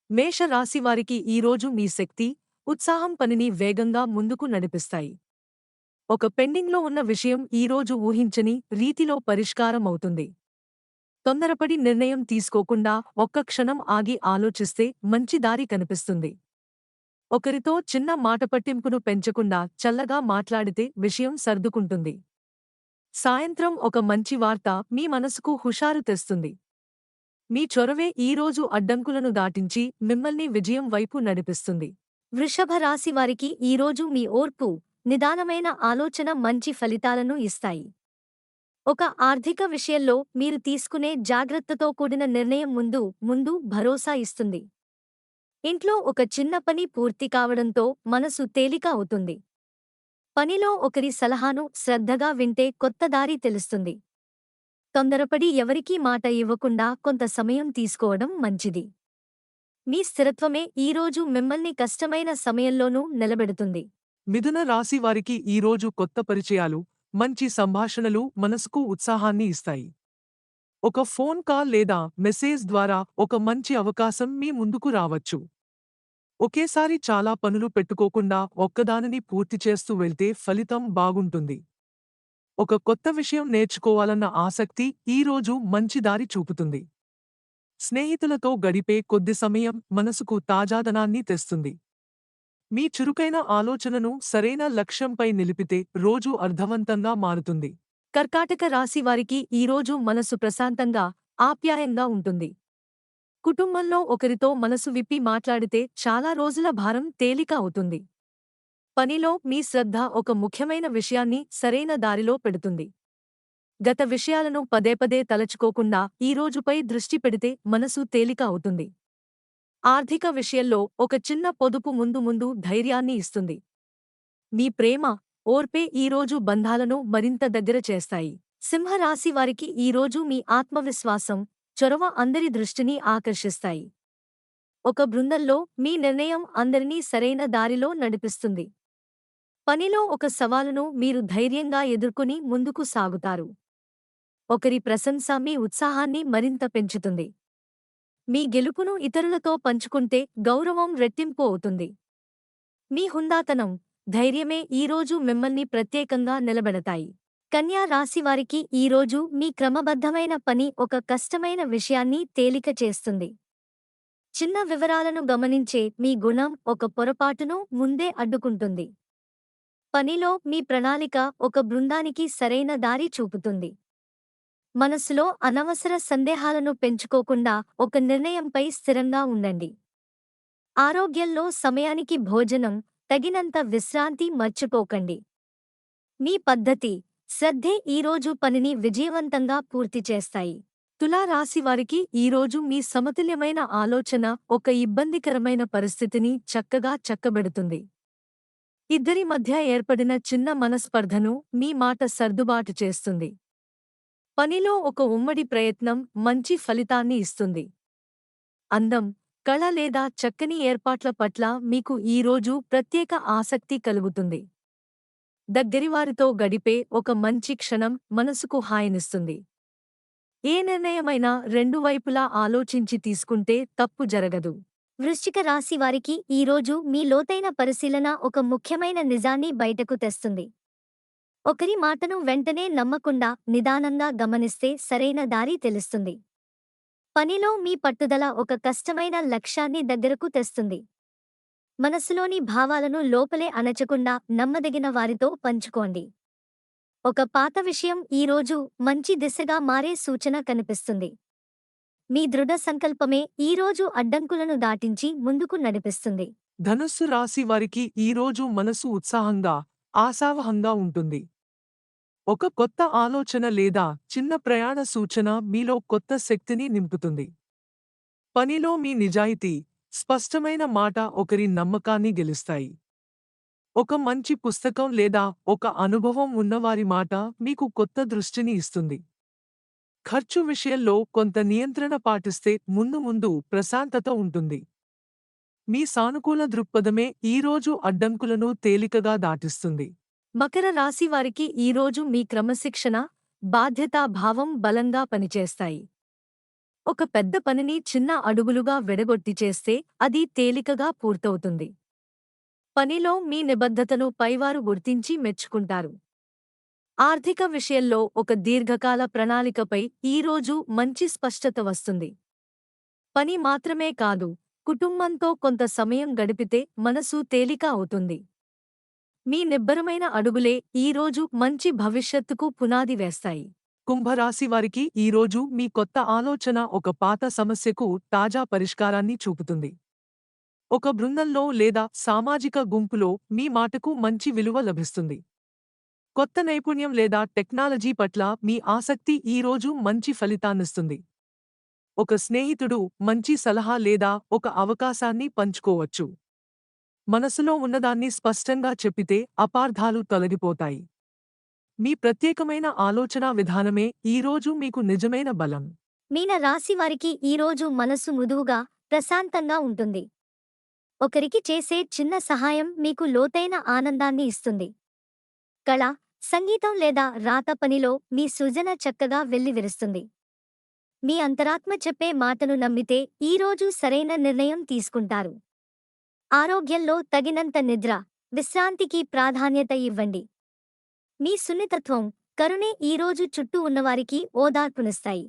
మేష రాశివారికి ఈరోజు మీ శక్తి, ఉత్సాహం పనిని వేగంగా ముందుకు నడిపిస్తాయి. ఒక పెండింగ్లో ఉన్న విషయం ఈరోజు ఊహించని రీతిలో పరిష్కారమవుతుంది. తొందరపడి నిర్ణయం తీసుకోకుండా ఒక్క క్షణం ఆగి ఆలోచిస్తే మంచి దారి కనిపిస్తుంది. ఒకరితో చిన్న మాటపట్టింపును పెంచకుండా చల్లగా మాట్లాడితే విషయం సర్దుకుంటుంది. సాయంత్రం ఒక మంచి వార్త మీ మనసుకు హుషారు తెస్తుంది. మీ చొరవే ఈరోజు అడ్డంకులను దాటించి మిమ్మల్ని విజయం వైపు నడిపిస్తుంది. వృషభ రాశి వారికి ఈరోజు మీ ఓర్పు, నిదానమైన ఆలోచన మంచి ఫలితాలను ఇస్తాయి. ఒక ఆర్థిక విషయంలో మీరు తీసుకునే జాగ్రత్తతో కూడిన నిర్ణయం ముందు ముందు భరోసా ఇస్తుంది. ఇంట్లో ఒక చిన్న పని పూర్తి కావడంతో మనసు తేలిక అవుతుంది. పనిలో ఒకరి సలహాను శ్రద్ధగా వింటే కొత్త దారి తెలుస్తుంది. తొందరపడి ఎవరికీ మాట ఇవ్వకుండా కొంత సమయం తీసుకోవడం మంచిది. మీ స్థిరత్వమే ఈరోజు మిమ్మల్ని కష్టమైన సమయంలోనూ నిలబెడుతుంది. మిథున రాశి వారికి ఈరోజు కొత్త పరిచయాలు, మంచి సంభాషణలు మనసుకు ఉత్సాహాన్ని ఇస్తాయి. ఒక ఫోన్ కాల్ లేదా మెసేజ్ ద్వారా ఒక మంచి అవకాశం మీ ముందుకు రావచ్చు. ఒకేసారి చాలా పనులు పెట్టుకోకుండా ఒక్కదానిని పూర్తి చేస్తూ వెళ్తే ఫలితం బాగుంటుంది. ఒక కొత్త విషయం నేర్చుకోవాలన్న ఆసక్తి ఈరోజు మంచి దారి చూపుతుంది. స్నేహితులతో గడిపే కొద్ది సమయం మనసుకు తాజాదనాన్ని తెస్తుంది. మీ చురుకైన ఆలోచనను సరైన లక్ష్యంపై నిలిపితే రోజు అర్థవంతంగా మారుతుంది. కర్కాటక రాశి వారికి ఈరోజు మనసు ప్రశాంతంగా, ఆప్యాయంగా ఉంటుంది. కుటుంబంలో ఒకరితో మనసు విప్పి మాట్లాడితే చాలా రోజుల భారం తేలిక అవుతుంది. పనిలో మీ శ్రద్ధ ఒక ముఖ్యమైన విషయాన్ని సరైన దారిలో పెడుతుంది. గత విషయాలను పదే పదే తలచుకోకుండా ఈ రోజుపై దృష్టి పెడితే మనసు తేలిక అవుతుంది. ఆర్థిక విషయంలో ఒక చిన్న పొదుపు ముందు ముందు ధైర్యాన్ని ఇస్తుంది. మీ ప్రేమ, ఓర్పే ఈరోజు బంధాలను మరింత దగ్గర చేస్తాయి. సింహరాశి వారికి ఈరోజు మీ ఆత్మవిశ్వాసం, చొరవ అందరి దృష్టిని ఆకర్షిస్తాయి. ఒక బృందంలో మీ నిర్ణయం అందరినీ సరైన దారిలో నడిపిస్తుంది. పనిలో ఒక సవాలును మీరు ధైర్యంగా ఎదుర్కొని ముందుకు సాగుతారు. ఒకరి ప్రశంస మీ ఉత్సాహాన్ని మరింత పెంచుతుంది. మీ గెలుపును ఇతరులతో పంచుకుంటే గౌరవం రెట్టింపు అవుతుంది. మీ హుందాతనం, ధైర్యమే ఈరోజు మిమ్మల్ని ప్రత్యేకంగా నిలబెడతాయి. కన్యా రాశివారికి ఈరోజు మీ క్రమబద్ధమైన పని ఒక కష్టమైన విషయాన్ని తేలిక చేస్తుంది. చిన్న వివరాలను గమనించే మీ గుణం ఒక పొరపాటును ముందే అడ్డుకుంటుంది. పనిలో మీ ప్రణాళిక ఒక బృందానికి సరైన దారి చూపుతుంది. మనసులో అనవసర సందేహాలను పెంచుకోకుండా ఒక నిర్ణయంపై స్థిరంగా ఉండండి. ఆరోగ్యంలో సమయానికి భోజనం, తగినంత విశ్రాంతి మర్చిపోకండి. మీ పద్ధతి, శ్రద్ధే ఈరోజు పనిని విజయవంతంగా పూర్తి చేస్తాయి. తులా రాశి వారికి ఈరోజు మీ సమతుల్యమైన ఆలోచన ఒక ఇబ్బందికరమైన పరిస్థితిని చక్కగా చక్కబెడుతుంది. ఇద్దరి మధ్య ఏర్పడిన చిన్న మనస్పర్ధను మీ మాట సర్దుబాటు చేస్తుంది. పనిలో ఒక ఉమ్మడి ప్రయత్నం మంచి ఫలితాన్ని ఇస్తుంది. అందం, కళ లేదా చక్కని ఏర్పాట్ల పట్ల మీకు ఈరోజు ప్రత్యేక ఆసక్తి కలుగుతుంది. దగ్గరివారితో గడిపే ఒక మంచి క్షణం మనసుకు హాయినిస్తుంది. ఏ నిర్ణయమైనా రెండు వైపులా ఆలోచించి తీసుకుంటే తప్పు జరగదు. వృశ్చిక రాశి వారికి ఈరోజు మీ లోతైన పరిశీలన ఒక ముఖ్యమైన నిజాన్ని బయటకు తెస్తుంది. ఒకరి మాటను వెంటనే నమ్మకుండా నిదానంగా గమనిస్తే సరైన దారి తెలుస్తుంది. పనిలో మీ పట్టుదల ఒక కష్టమైన లక్ష్యాన్ని దగ్గరకు తెస్తుంది. మనసులోని భావాలను లోపలే అణచకుండా నమ్మదగిన వారితో పంచుకోండి. ఒక పాత విషయం ఈరోజు మంచి దిశగా మారే సూచన కనిపిస్తుంది. మీ దృఢ సంకల్పమే ఈరోజు అడ్డంకులను దాటించి ముందుకు నడిపిస్తుంది. ధనుస్సు రాశి వారికి ఈరోజు మనసు ఉత్సాహంగా, ఆశావహంగా ఉంటుంది. ఒక కొత్త ఆలోచన లేదా చిన్న ప్రయాణ సూచన మీలో కొత్త శక్తిని నింపుతుంది. పనిలో మీ నిజాయితీ, స్పష్టమైన మాట ఒకరి నమ్మకాన్ని గెలుస్తాయి. ఒక మంచి పుస్తకం లేదా ఒక అనుభవం ఉన్నవారి మాట మీకు కొత్త దృష్టిని ఇస్తుంది. ఖర్చు విషయంలో కొంత నియంత్రణ పాటిస్తే ముందు ముందు ప్రశాంతత ఉంటుంది. మీ సానుకూల దృక్పథమే ఈరోజు అడ్డంకులను తేలికగా దాటిస్తుంది. మకర రాశి వారికి ఈరోజు మీ క్రమశిక్షణ, బాధ్యతాభావం బలంగా పనిచేస్తాయి. ఒక పెద్ద పనిని చిన్న అడుగులుగా విడగొట్టి చేస్తే అది తేలికగా పూర్తవుతుంది. పనిలో మీ నిబద్ధతను పైవారు గుర్తించి మెచ్చుకుంటారు. ఆర్థిక విషయంలో ఒక దీర్ఘకాల ప్రణాళికపై ఈరోజు మంచి స్పష్టత వస్తుంది. పని మాత్రమే కాదు, కుటుంబంతో కొంత సమయం గడిపితే మనసు తేలిక అవుతుంది. మీ నిబ్బరమైన అడుగులే ఈరోజు మంచి భవిష్యత్తుకు పునాది వేస్తాయి. కుంభరాశి వారికి ఈరోజు మీ కొత్త ఆలోచన ఒక పాత సమస్యకు తాజా పరిష్కారాన్ని చూపుతుంది. ఒక బృందంలో లేదా సామాజిక గుంపులో మీ మాటకు మంచి విలువ లభిస్తుంది. కొత్త నైపుణ్యం లేదా టెక్నాలజీ పట్ల మీ ఆసక్తి ఈరోజు మంచి ఫలితాన్నిస్తుంది. ఒక స్నేహితుడు మంచి సలహా లేదా ఒక అవకాశాన్ని పంచుకోవచ్చు. మనసులో ఉన్నదాన్ని స్పష్టంగా చెప్పితే అపార్థాలు తొలగిపోతాయి. మీ ప్రత్యేకమైన ఆలోచనా విధానమే ఈరోజు మీకు నిజమైన బలం. మీన రాశి వారికి ఈరోజు మనసు మృదువుగా, ప్రశాంతంగా ఉంటుంది. ఒకరికి చేసే చిన్న సహాయం మీకు లోతైన ఆనందాన్ని ఇస్తుంది. కళ, సంగీతం లేదా రాత పనిలో మీ సృజన చక్కగా వెల్లివిరుస్తుంది. మీ అంతరాత్మ చెప్పే మాటను నమ్మితే ఈరోజు సరైన నిర్ణయం తీసుకుంటారు. ఆరోగ్యంలో తగినంత నిద్ర, విశ్రాంతికి ప్రాధాన్యత ఇవ్వండి. మీ సున్నితత్వం, కరుణే ఈరోజు చుట్టూ ఉన్నవారికి ఓదార్పునిస్తాయి.